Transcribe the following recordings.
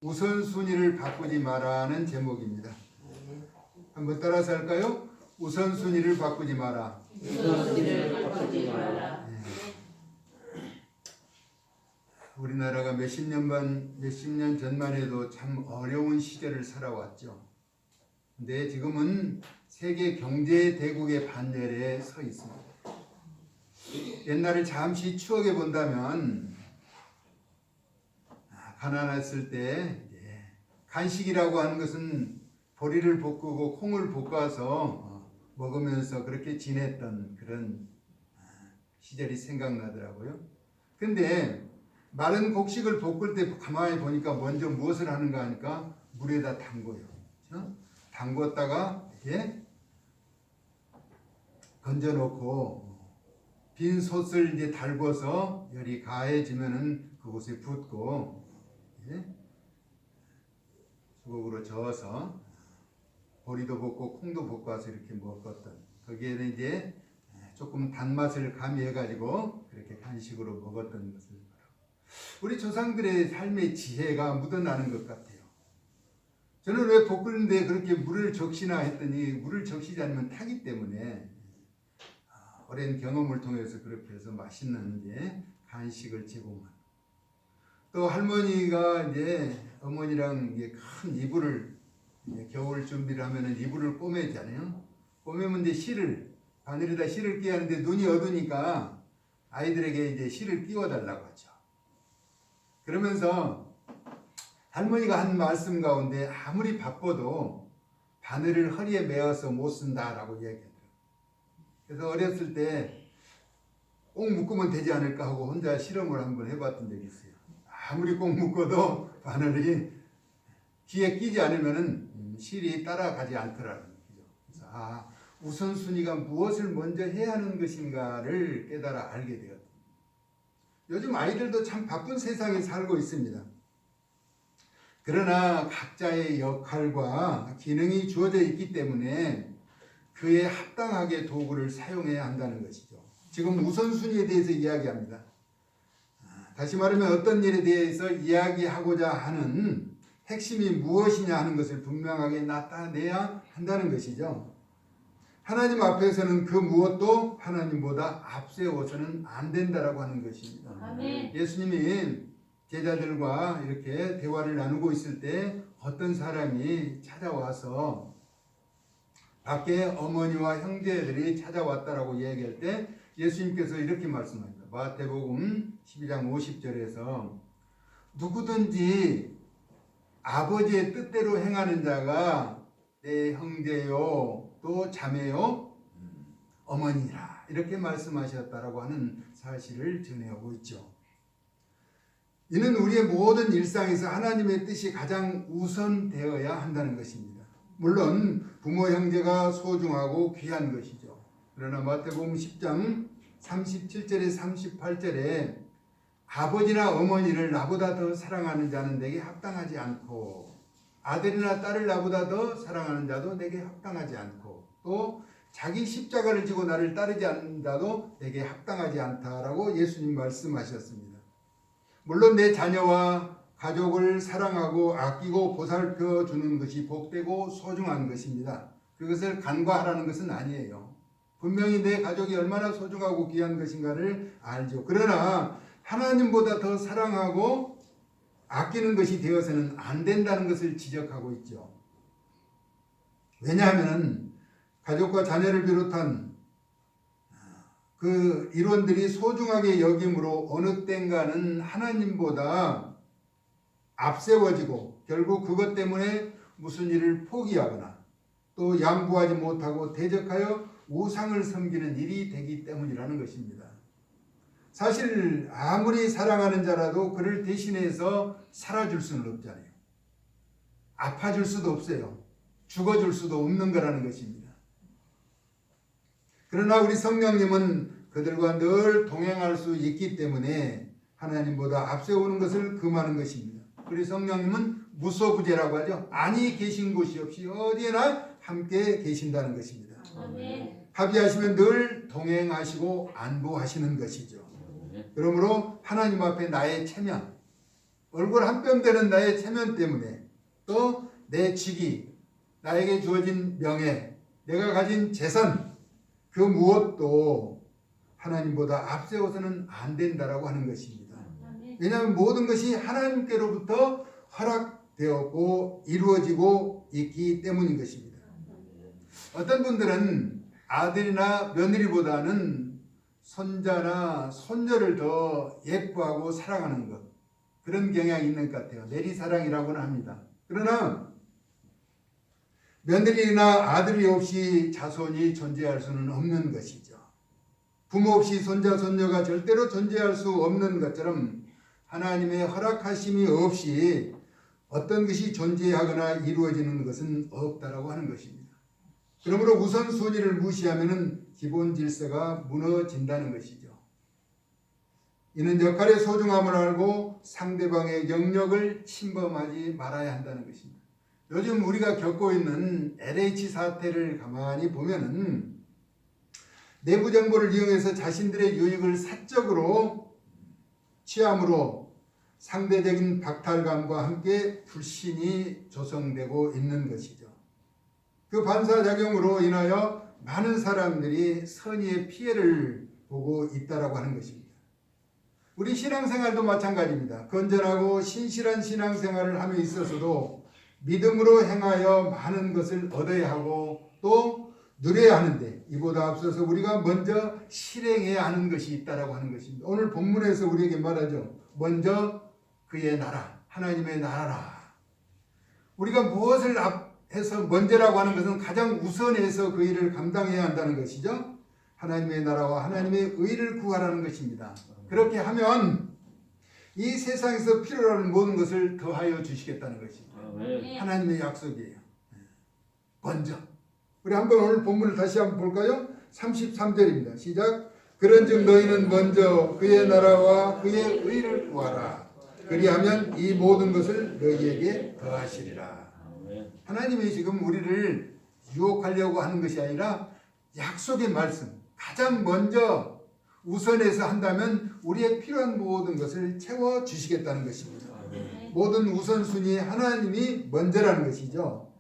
우선순위를 바꾸지 마라는 제목입니다. 한번 따라서 할까요? 우선순위를 바꾸지 마라. 우선순위를 바꾸지 마라. 우리나라가 몇십 년 전만 해도 참 어려운 시절을 살아왔죠. 근데 지금은 세계 경제 대국의 반열에 서 있습니다. 옛날을 잠시 추억해 본다면 가난했을 때 간식이라고 하는 것은 보리를 볶고 콩을 볶아서 먹으면서 그렇게 지냈던 그런 시절이 생각나더라고요. 근데 마른 곡식을 볶을 때 가만히 보니까 먼저 무엇을 하는가 하니까 물에다 담궈요. 그렇죠? 담궜다가 건져놓고 빈 솥을 이제 달궈서 열이 가해지면은 그곳에 붓고 수국으로 저어서 보리도 볶고 콩도 볶아서 이렇게 먹었던, 거기에는 이제 조금 단맛을 가미해가지고 그렇게 간식으로 먹었던 것을 우리 조상들의 삶의 지혜가 묻어나는 것 같아요. 저는 왜 볶는데 그렇게 물을 적시나 했더니 물을 적시지 않으면 타기 때문에 오랜 경험을 통해서 그렇게 해서 맛있는 간식을 제공한. 또 할머니가 이제 어머니랑 큰 이불을 겨울 준비를 하면은 이불을 꼬매잖아요. 꼬매면 이제 실을 바늘에다 실을 끼야 하는데 눈이 어두니까 아이들에게 이제 실을 끼워달라고 하죠. 그러면서 할머니가 한 말씀 가운데 아무리 바빠도 바늘을 허리에 메어서 못 쓴다라고 이야기하더라고요. 그래서 어렸을 때 꼭 묶으면 되지 않을까 하고 혼자 실험을 한번 해봤던 적이 있어요. 아무리 꼭 묶어도 바늘이 귀에 끼지 않으면은 실이 따라가지 않더라는 거죠. 그래서 우선순위가 무엇을 먼저 해야 하는 것인가를 깨달아 알게 되었다. 요즘 아이들도 참 바쁜 세상에 살고 있습니다. 그러나 각자의 역할과 기능이 주어져 있기 때문에 그에 합당하게 도구를 사용해야 한다는 것이죠. 지금 우선순위에 대해서 이야기합니다. 다시 말하면 어떤 일에 대해서 이야기하고자 하는 핵심이 무엇이냐 하는 것을 분명하게 나타내야 한다는 것이죠. 하나님 앞에서는 그 무엇도 하나님보다 앞세워서는 안 된다라고 하는 것입니다. 아멘. 예수님이 제자들과 이렇게 대화를 나누고 있을 때 어떤 사람이 찾아와서 밖에 어머니와 형제들이 찾아왔다라고 얘기할 때 예수님께서 이렇게 말씀합니다. 마태복음 12장 50절에서 누구든지 아버지의 뜻대로 행하는 자가 내 형제요 또 자매요 어머니라 이렇게 말씀하셨다라고 하는 사실을 전해오고 있죠. 이는 우리의 모든 일상에서 하나님의 뜻이 가장 우선되어야 한다는 것입니다. 물론 부모 형제가 소중하고 귀한 것이죠. 그러나 마태복음 10장 37절에 38절에 아버지나 어머니를 나보다 더 사랑하는 자는 내게 합당하지 않고 아들이나 딸을 나보다 더 사랑하는 자도 내게 합당하지 않고 또 자기 십자가를 지고 나를 따르지 않는 자도 내게 합당하지 않다라고 예수님 말씀하셨습니다. 물론 내 자녀와 가족을 사랑하고 아끼고 보살펴 주는 것이 복되고 소중한 것입니다. 그것을 간과하라는 것은 아니에요. 분명히 내 가족이 얼마나 소중하고 귀한 것인가를 알죠. 그러나 하나님보다 더 사랑하고 아끼는 것이 되어서는 안 된다는 것을 지적하고 있죠. 왜냐하면 가족과 자녀를 비롯한 그 일원들이 소중하게 여김으로 어느 땐가는 하나님보다 앞세워지고 결국 그것 때문에 무슨 일을 포기하거나 또 양보하지 못하고 대적하여 우상을 섬기는 일이 되기 때문이라는 것입니다. 사실 아무리 사랑하는 자라도 그를 대신해서 살아줄 수는 없잖아요. 아파줄 수도 없어요. 죽어줄 수도 없는 거라는 것입니다. 그러나 우리 성령님은 그들과 늘 동행할 수 있기 때문에 하나님보다 앞세우는 것을 금하는 것입니다. 우리 성령님은 무소부재라고 하죠. 아니 계신 곳이 없이 어디에나 함께 계신다는 것입니다. 아멘. 합의하시면 늘 동행하시고 안보하시는 것이죠. 그러므로 하나님 앞에 나의 체면, 얼굴 한 뼘 되는 나의 체면 때문에 또 내 직위, 나에게 주어진 명예, 내가 가진 재산 그 무엇도 하나님보다 앞세워서는 안 된다라고 하는 것입니다. 왜냐하면 모든 것이 하나님께로부터 허락되었고 이루어지고 있기 때문인 것입니다. 어떤 분들은 아들이나 며느리보다는 손자나 손녀를 더 예뻐하고 사랑하는 것, 그런 경향이 있는 것 같아요. 내리사랑이라고는 합니다. 그러나 며느리나 아들이 없이 자손이 존재할 수는 없는 것이죠. 부모 없이 손자, 손녀가 절대로 존재할 수 없는 것처럼 하나님의 허락하심이 없이 어떤 것이 존재하거나 이루어지는 것은 없다라고 하는 것입니다. 그러므로 우선순위를 무시하면 기본 질서가 무너진다는 것이죠. 이는 역할의 소중함을 알고 상대방의 영역을 침범하지 말아야 한다는 것입니다. 요즘 우리가 겪고 있는 LH 사태를 가만히 보면은 내부 정보를 이용해서 자신들의 유익을 사적으로 취함으로 상대적인 박탈감과 함께 불신이 조성되고 있는 것이죠. 그 반사작용으로 인하여 많은 사람들이 선의의 피해를 보고 있다라고 하는 것입니다. 우리 신앙생활도 마찬가지입니다. 건전하고 신실한 신앙생활을 함에 있어서도 믿음으로 행하여 많은 것을 얻어야 하고 또 누려야 하는데 이보다 앞서서 우리가 먼저 실행해야 하는 것이 있다라고 하는 것입니다. 오늘 본문에서 우리에게 말하죠. 먼저 그의 나라, 하나님의 나라라. 우리가 무엇을 앞에서 먼저라고 하는 것은 가장 우선해서 그 일을 감당해야 한다는 것이죠. 하나님의 나라와 하나님의 의를 구하라는 것입니다. 그렇게 하면 이 세상에서 필요로 하는 모든 것을 더하여 주시겠다는 것입니다. 하나님의 약속이에요. 먼저. 우리 한번 오늘 본문을 다시 한번 볼까요? 33절입니다. 시작. 그런즉 너희는 먼저 그의 나라와 그의 의를 구하라. 그리하면 이 모든 것을 너희에게 더하시리라. 하나님이 지금 우리를 유혹하려고 하는 것이 아니라 약속의 말씀, 가장 먼저 우선해서 한다면 우리의 필요한 모든 것을 채워주시겠다는 것입니다. 모든 우선순위 하나님이 먼저라는 것이죠.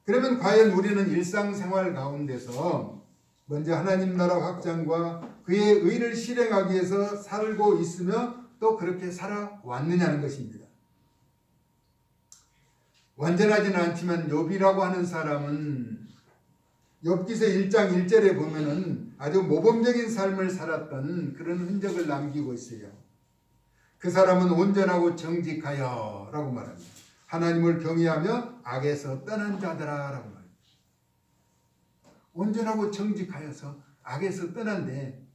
그러면 과연 우리는 일상생활 가운데서 먼저 하나님 나라 확장과 그의 의를 실행하기 위해서 살고 있으며 또 그렇게 살아왔느냐는 것입니다. 완전하지는 않지만 욥이라고 하는 사람은 욥기서 1장 1절에 보면은 아주 모범적인 삶을 살았던 그런 흔적을 남기고 있어요. 그 사람은 온전하고 정직하여 라고 말합니다. 하나님을 경외하며 악에서 떠난 자들아 라고 말합니다. 온전하고 정직하여서 악에서 떠난데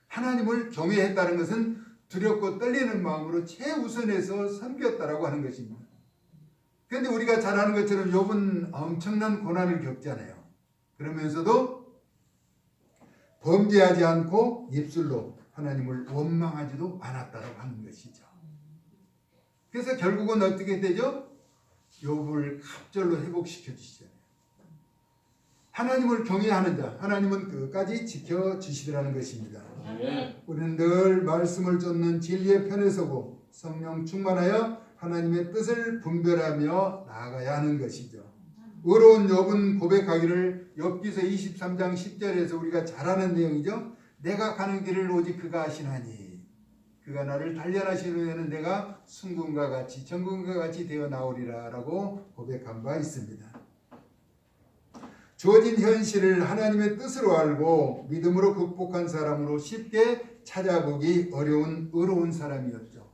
하나님을 경외했다는 것은 두렵고 떨리는 마음으로 최우선에서 섬겼다라고 하는 것입니다. 그런데 우리가 잘 아는 것처럼 욥은 엄청난 고난을 겪잖아요. 그러면서도 범죄하지 않고 입술로 하나님을 원망하지도 않았다라고 하는 것이죠. 그래서 결국은 어떻게 되죠? 욥을 갑절로 회복시켜 주시잖아요. 하나님을 경외하는 자, 하나님은 끝까지 지켜주시더라는 것입니다. 우리는 늘 말씀을 쫓는 진리의 편에 서고 성령 충만하여 하나님의 뜻을 분별하며 나아가야 하는 것이죠. 의로운 욥은 고백하기를 욥기서 23장 10절에서 우리가 잘 아는 내용이죠. 내가 가는 길을 오직 그가 아시나니 그가 나를 단련하신 후에는 내가 순금과 같이 정금과 같이 되어 나오리라 라고 고백한 바 있습니다. 주어진 현실을 하나님의 뜻으로 알고 믿음으로 극복한 사람으로 쉽게 찾아보기 어려운 의로운 사람이었죠.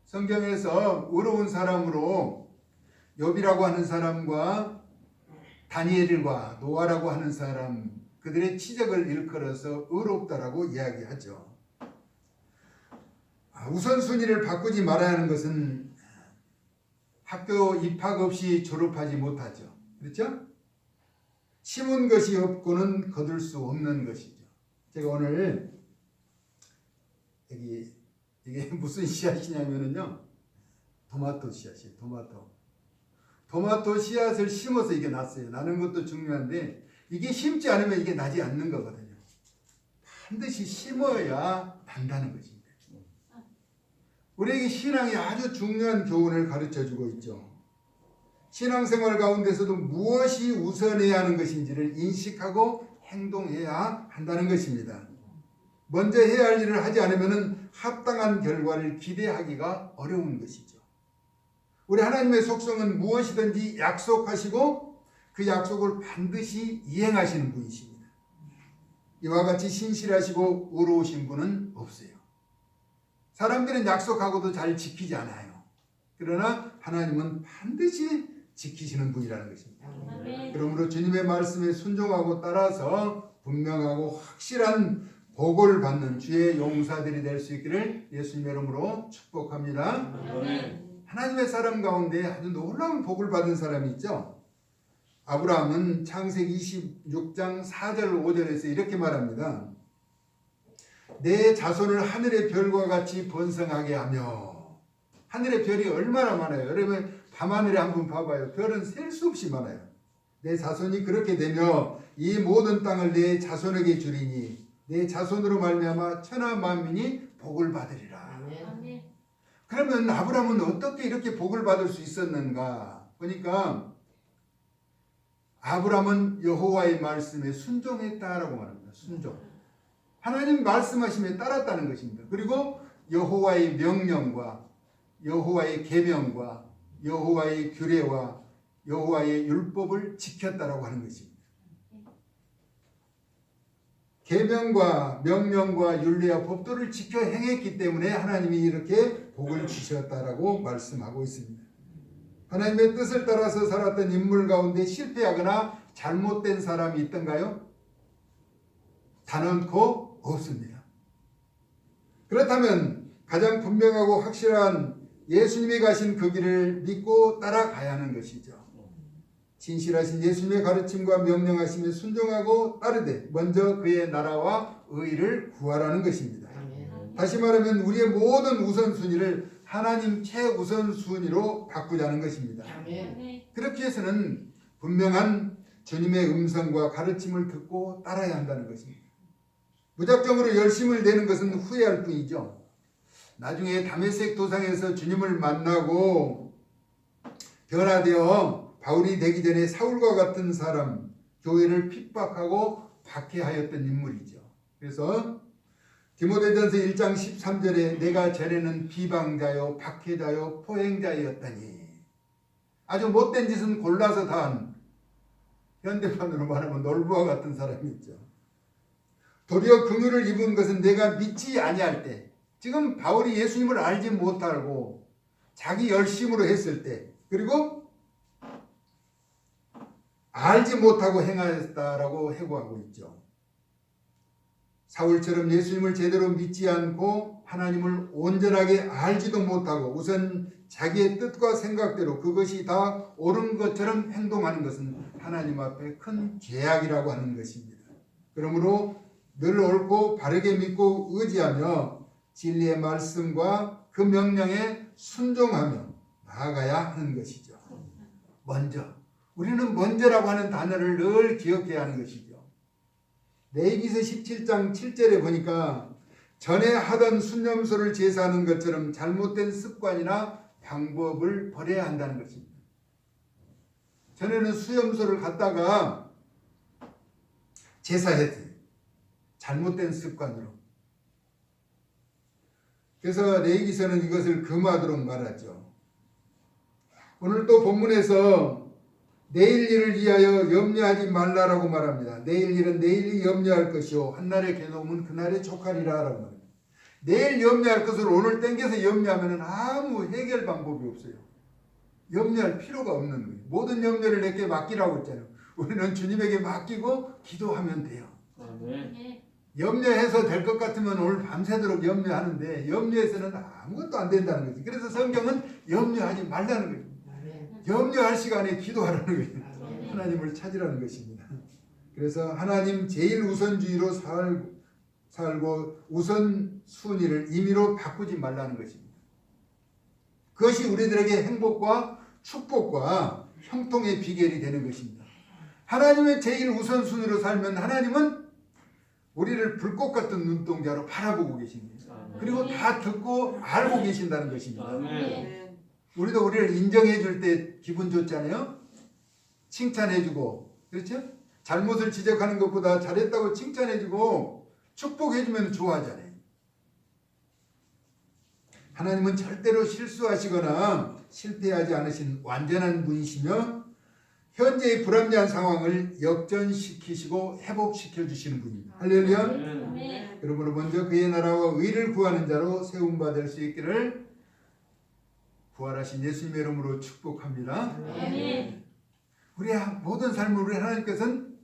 성경에서 의로운 사람으로 욥이라고 하는 사람과 다니엘과 노아라고 하는 사람, 그들의 치적을 일컬어서 의롭다라고 이야기하죠. 우선순위를 바꾸지 말아야 하는 것은 학교 입학 없이 졸업하지 못하죠. 그렇죠? 심은 것이 없고는 거둘 수 없는 것이죠. 제가 오늘 이게 무슨 씨앗이냐면요, 토마토 씨앗이에요. 토마토 씨앗을 심어서 이게 났어요. 나는 것도 중요한데 이게 심지 않으면 이게 나지 않는 거거든요. 반드시 심어야 난다는 것입니다. 우리에게 신앙이 아주 중요한 교훈을 가르쳐주고 있죠. 신앙생활 가운데서도 무엇이 우선해야 하는 것인지를 인식하고 행동해야 한다는 것입니다. 먼저 해야 할 일을 하지 않으면 합당한 결과를 기대하기가 어려운 것이죠. 우리 하나님의 속성은 무엇이든지 약속하시고 그 약속을 반드시 이행하시는 분이십니다. 이와 같이 신실하시고 의로우신 분은 없어요. 사람들은 약속하고도 잘 지키지 않아요. 그러나 하나님은 반드시 지키시는 분이라는 것입니다. 그러므로 주님의 말씀에 순종하고 따라서 분명하고 확실한 복을 받는 주의 용사들이 될 수 있기를 예수님의 이름으로 축복합니다. 하나님의 사람 가운데 아주 놀라운 복을 받은 사람이 있죠. 아브라함은 창세기 26장 4절 5절에서 이렇게 말합니다. 내 자손을 하늘의 별과 같이 번성하게 하며. 하늘의 별이 얼마나 많아요. 여러분 밤하늘에 한번 봐봐요. 별은 셀 수 없이 많아요. 내 자손이 그렇게 되며 이 모든 땅을 내 자손에게 주리니 내 자손으로 말미암아 천하 만민이 복을 받으리라. 그러면 아브라함은 어떻게 이렇게 복을 받을 수 있었는가? 보니까 아브라함은 여호와의 말씀에 순종했다라고 말합니다. 순종. 하나님 말씀하심에 따랐다는 것입니다. 그리고 여호와의 명령과 여호와의 계명과 여호와의 규례와 여호와의 율법을 지켰다라고 하는 것입니다. 계명과 명령과 율례와 법도를 지켜 행했기 때문에 하나님이 이렇게 복을 주셨다라고 말씀하고 있습니다. 하나님의 뜻을 따라서 살았던 인물 가운데 실패하거나 잘못된 사람이 있던가요? 단언코 없습니다. 그렇다면 가장 분명하고 확실한 예수님이 가신 그 길을 믿고 따라가야 하는 것이죠. 진실하신 예수님의 가르침과 명령하심에 순종하고 따르되 먼저 그의 나라와 의를 구하라는 것입니다. 다시 말하면 우리의 모든 우선순위를 하나님 최우선순위로 바꾸자는 것입니다. 그렇기 위해서는 분명한 주님의 음성과 가르침을 듣고 따라야 한다는 것입니다. 무작정으로 열심을 내는 것은 후회할 뿐이죠. 나중에 다메섹 도상에서 주님을 만나고 변화되어 바울이 되기 전에 사울과 같은 사람, 교회를 핍박하고 박해하였던 인물이죠. 그래서 디모데전서 1장 13절에 내가 전에는 비방자요 박해자요 포행자였더니 아주 못된 짓은 골라서 다 한 현대판으로 말하면 놀부와 같은 사람이 있죠. 도리어 긍휼을 입은 것은 내가 믿지 아니할 때, 지금 바울이 예수님을 알지 못하고 자기 열심으로 했을 때, 그리고 알지 못하고 행하였다라고 해고하고 있죠. 사울처럼 예수님을 제대로 믿지 않고 하나님을 온전하게 알지도 못하고 우선 자기의 뜻과 생각대로 그것이 다 옳은 것처럼 행동하는 것은 하나님 앞에 큰 죄악이라고 하는 것입니다. 그러므로 늘 옳고 바르게 믿고 의지하며 진리의 말씀과 그 명령에 순종하며 나아가야 하는 것이죠. 먼저 우리는 먼저라고 하는 단어를 늘 기억해야 하는 것이죠. 레위기서 17장 7절에 보니까 전에 하던 순념소를 제사하는 것처럼 잘못된 습관이나 방법을 버려야 한다는 것입니다. 전에는 수염소를 갖다가 제사했어요. 잘못된 습관으로. 그래서 레위기서는 이것을 금하도록 말하죠. 오늘 또 본문에서 내일 일을 위하여 염려하지 말라라고 말합니다. 내일 일은 내일이 염려할 것이요 한날의 괴로움은 그날의 족하리라라고 말합니다. 내일 염려할 것을 오늘 땡겨서 염려하면 아무 해결 방법이 없어요. 염려할 필요가 없는 거예요. 모든 염려를 내게 맡기라고 했잖아요. 우리는 주님에게 맡기고 기도하면 돼요. 염려해서 될 것 같으면 오늘 밤새도록 염려하는데 염려해서는 아무것도 안 된다는 거지. 그래서 성경은 염려하지 말라는 거예요. 염려할 시간에 기도하라는 거예요. 하나님을 찾으라는 것입니다. 그래서 하나님 제일 우선주의로 살고 우선순위를 임의로 바꾸지 말라는 것입니다. 그것이 우리들에게 행복과 축복과 형통의 비결이 되는 것입니다. 하나님의 제일 우선순위로 살면 하나님은 우리를 불꽃 같은 눈동자로 바라보고 계십니다. 그리고 다 듣고 알고 계신다는 것입니다. 아멘. 우리도 우리를 인정해 줄 때 기분 좋잖아요. 칭찬해 주고, 그렇죠? 잘못을 지적하는 것보다 잘했다고 칭찬해 주고 축복해 주면 좋아하잖아요. 하나님은 절대로 실수하시거나 실패하지 않으신 완전한 분이시며 현재의 불합리한 상황을 역전시키시고 회복시켜 주시는 분입니다. 할렐루야. 아멘. 그러므로 먼저 그의 나라와 의를 구하는 자로 세움받을 수 있기를 부활하신 예수님의 이름으로 축복합니다. 아멘. 우리의 모든 삶을 우리 하나님께서는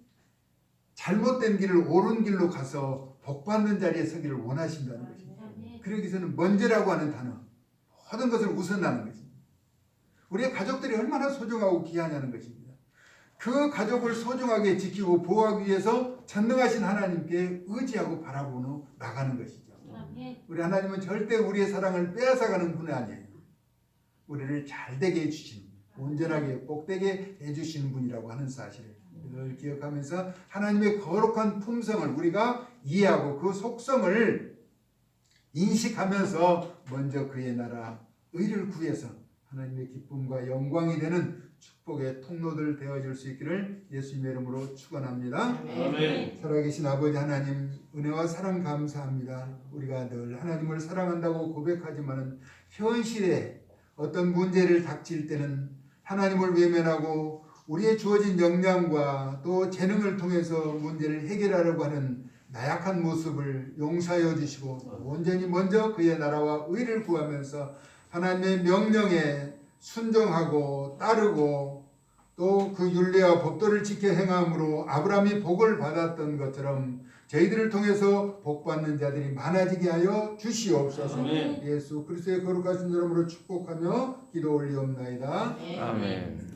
잘못된 길을 옳은 길로 가서 복받는 자리에 서기를 원하신다는 것입니다. 그러기 위해서는 먼저라고 하는 단어, 모든 것을 우선하는 것입니다. 우리의 가족들이 얼마나 소중하고 귀하냐는 것입니다. 그 가족을 소중하게 지키고 보호하기 위해서 전능하신 하나님께 의지하고 바라보며 나가는 것이죠. 우리 하나님은 절대 우리의 사랑을 빼앗아가는 분이 아니에요. 우리를 잘되게 해주시는, 온전하게 복되게 해주시는 분이라고 하는 사실을 늘 기억하면서 하나님의 거룩한 품성을 우리가 이해하고 그 속성을 인식하면서 먼저 그의 나라 의를 구해서 하나님의 기쁨과 영광이 되는 축복의 통로들 되어질 수 있기를 예수님의 이름으로 축원합니다. 아멘. 살아계신 아버지 하나님, 은혜와 사랑 감사합니다. 우리가 늘 하나님을 사랑한다고 고백하지만 현실에 어떤 문제를 닥칠 때는 하나님을 외면하고 우리의 주어진 역량과 또 재능을 통해서 문제를 해결하려고 하는 나약한 모습을 용서하여 주시고 온전히 먼저 그의 나라와 의를 구하면서 하나님의 명령에 순종하고 따르고 또 그 율례와 법도를 지켜 행함으로 아브라함이 복을 받았던 것처럼 저희들을 통해서 복받는 자들이 많아지게 하여 주시옵소서. 아멘. 예수 그리스도의 거룩하신 이름으로 축복하며 기도 올리옵나이다. 아멘.